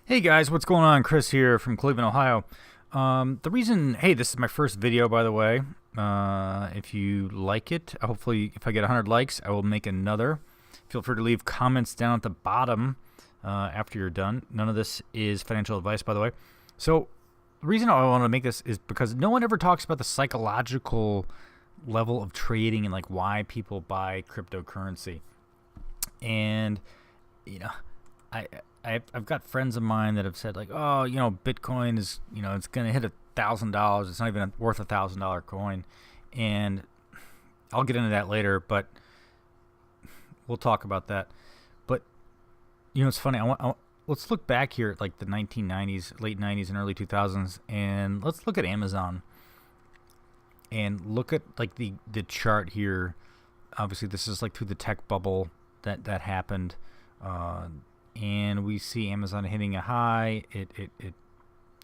Hey guys, what's going on? Chris here from Cleveland, Ohio. Hey, this is my first video, by the way. If you like it, hopefully, if I get 100 likes, I will make another. Feel free to leave comments down at the bottom after you're done. None of this is financial advice, by the way. So, the reason I want to make this is because no one ever talks about the psychological level of trading and like why people buy cryptocurrency. And you know, I I've got friends of mine that have said like, oh, Bitcoin is, it's gonna hit $1,000. It's not even worth $1,000 coin, and I'll get into that later. But we'll talk about that. But it's funny. Let's look back here at like the 1990s, late 90s, and early 2000s, and let's look at Amazon and look at like the chart here. Obviously, this is like through the tech bubble that happened. And we see Amazon hitting a high. It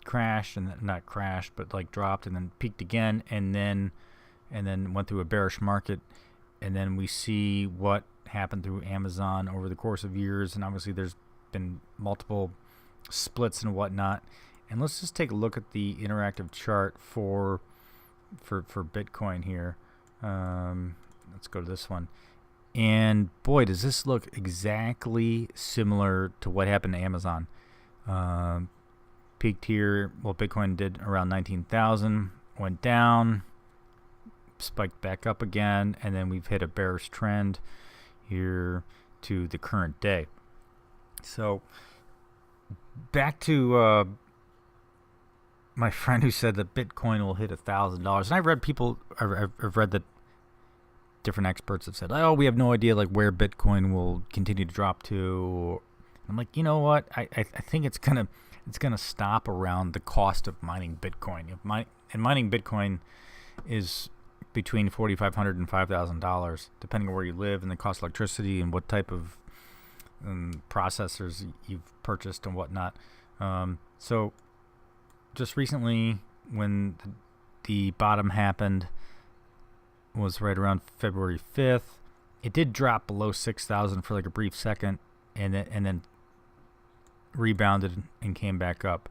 crashed, and not crashed, but like dropped, and then peaked again, and then went through a bearish market. And then we see what happened through Amazon over the course of years, and obviously there's been multiple splits and whatnot. And let's just take a look at the interactive chart for Bitcoin here. Let's go to this one. And boy, does this look exactly similar to what happened to Amazon. Peaked here. Well, Bitcoin did around 19,000, went down, spiked back up again, and then we've hit a bearish trend here to the current day. So back to my friend who said that Bitcoin will hit $1,000. And I've read that different experts have said, oh, we have no idea like where Bitcoin will continue to drop to. I'm like, you know what? I think it's gonna stop around the cost of mining Bitcoin. Mining Bitcoin is between $4,500 and $5,000, depending on where you live and the cost of electricity and what type of processors you've purchased and whatnot. So just recently, when the bottom happened, was right around February 5th. It did drop below 6,000 for like a brief second, and then rebounded and came back up.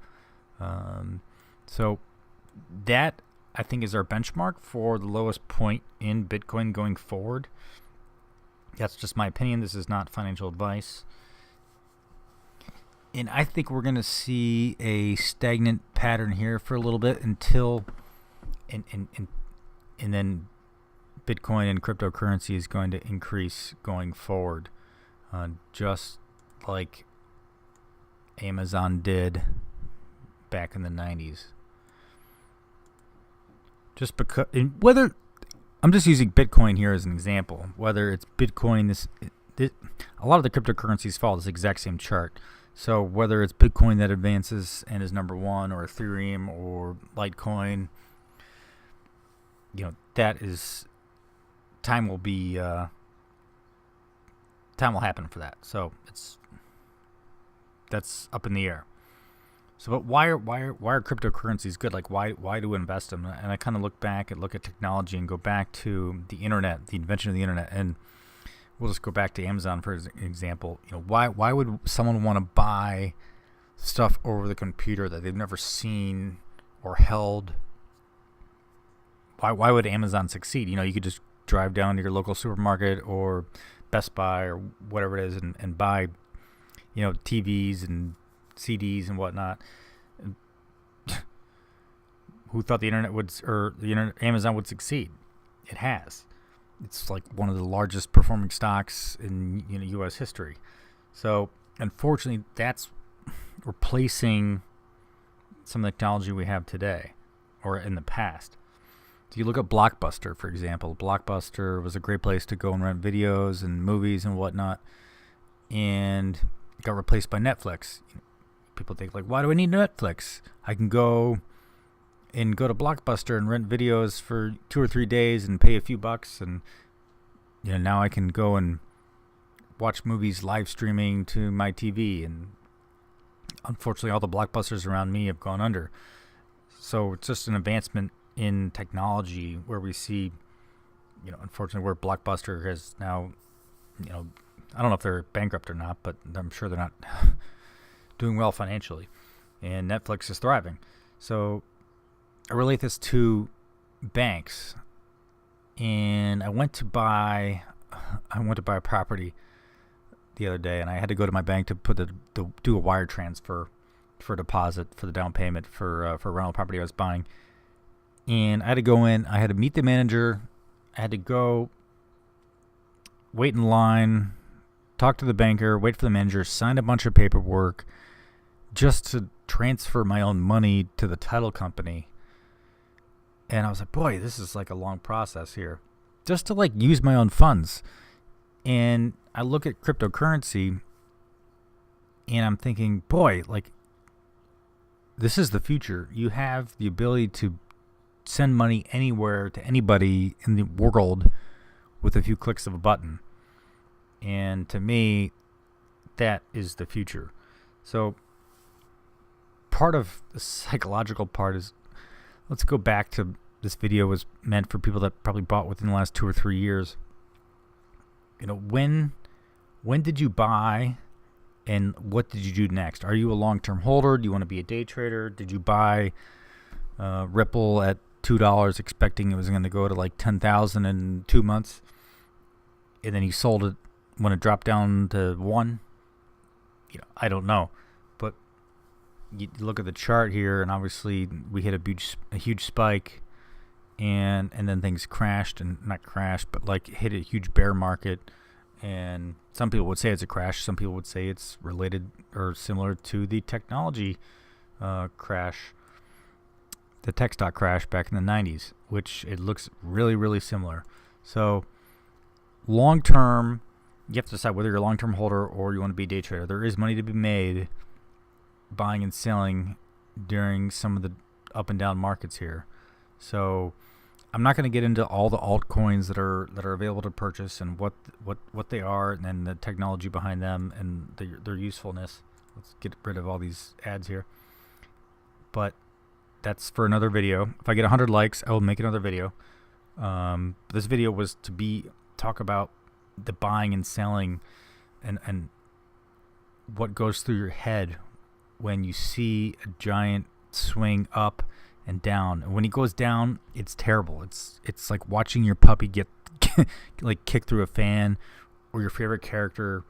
So that, I think, is our benchmark for the lowest point in Bitcoin going forward. That's just my opinion. This is not financial advice. And I think we're going to see a stagnant pattern here for a little bit until and then Bitcoin and cryptocurrency is going to increase going forward, just like Amazon did back in the 90s. Just because, whether I'm just using Bitcoin here as an example, whether it's Bitcoin, a lot of the cryptocurrencies follow this exact same chart. So whether it's Bitcoin that advances and is number one, or Ethereum, or Litecoin, that is. Time will happen for that. So that's up in the air. So, but why are cryptocurrencies good? Like, why do we invest in them? And I kind of look at technology and go back to the internet, the invention of the internet, and we'll just go back to Amazon for example. Why would someone want to buy stuff over the computer that they've never seen or held? Why would Amazon succeed? You could just drive down to your local supermarket or Best Buy or whatever it is and buy, TVs and CDs and whatnot. Who thought Amazon would succeed? It has. It's like one of the largest performing stocks in U.S. history. So unfortunately, that's replacing some of the technology we have today or in the past. So you look at Blockbuster, for example. Blockbuster was a great place to go and rent videos and movies and whatnot, and it got replaced by Netflix. People think like, why do I need Netflix? I can go to Blockbuster and rent videos for 2 or 3 days and pay a few bucks, and now I can go and watch movies live streaming to my TV. And unfortunately, all the Blockbusters around me have gone under. So it's just an advancement in technology where we see, unfortunately, where Blockbuster has now, I don't know if they're bankrupt or not, but I'm sure they're not doing well financially, and Netflix is thriving. So I relate this to banks, and I went to buy a property the other day, and I had to go to my bank to do a wire transfer for deposit for the down payment for a rental property I was buying. And I had to go in. I had to meet the manager. I had to go wait in line, talk to the banker, wait for the manager, sign a bunch of paperwork just to transfer my own money to the title company. And I was like, boy, this is like a long process here, just to like use my own funds. And I look at cryptocurrency and I'm thinking, boy, like, this is the future. You have the ability to send money anywhere to anybody in the world with a few clicks of a button. And to me, that is the future. So part of the psychological part is, let's go back to, this video was meant for people that probably bought within the last 2 or 3 years. You know, when did you buy and what did you do next? Are you a long-term holder? Do you want to be a day trader? Did you buy Ripple at $2 expecting it was going to go to like 10,000 in 2 months, and then you sold it when it dropped down to 1? You know, I don't know. But you look at the chart here, and obviously we hit a huge spike, and then things crashed, and not crashed, but like hit a huge bear market. And some people would say it's a crash. Some people would say it's related or similar to the technology crash, the tech stock crash back in the 90s, which it looks really, really similar. So long term, you have to decide whether you're a long-term holder or you want to be a day trader. There is money to be made buying and selling during some of the up and down markets here. So I'm not going to get into all the altcoins that are available to purchase and what they are, and then the technology behind them and their usefulness. Let's get rid of all these ads here. But that's for another video. If I get 100 likes, I will make another video. This video was to talk about the buying and selling and what goes through your head when you see a giant swing up and down. And when he goes down, it's terrible. It's like watching your puppy get like kicked through a fan, or your favorite character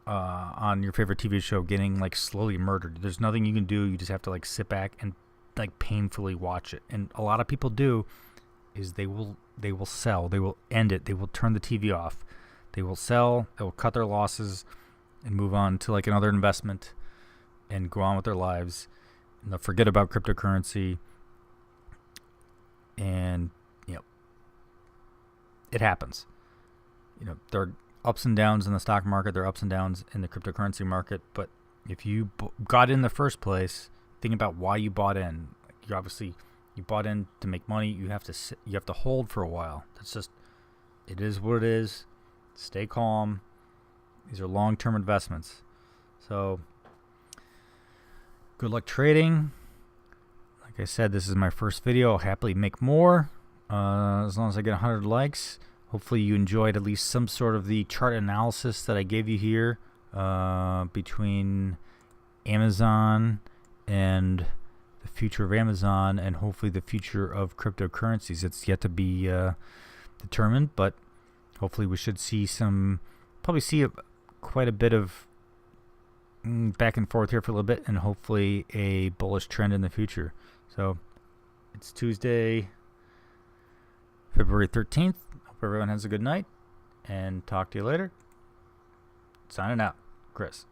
on your favorite TV show getting like slowly murdered. There's nothing you can do. You just have to like sit back and like painfully watch it. And a lot of people do is they will sell. They will end it. They will turn the TV off. They will sell. They will cut their losses and move on to like another investment and go on with their lives. And they'll forget about cryptocurrency. And, you know, it happens. You know, there are ups and downs in the stock market. There are ups and downs in the cryptocurrency market. But if you got in the first place, think about why you bought in. You bought in to make money. You have to hold for a while. That's just, it is what it is. Stay calm. These are long-term investments. So good luck trading. Like I said, this is my first video. I'll happily make more as long as I get 100 likes. Hopefully you enjoyed at least some sort of the chart analysis that I gave you here between Amazon and the future of Amazon, and hopefully the future of cryptocurrencies. It's yet to be determined, but hopefully we should see quite a bit of back and forth here for a little bit, and hopefully a bullish trend in the future. So it's Tuesday, February 13th. Hope everyone has a good night, and talk to you later. Signing out, Chris.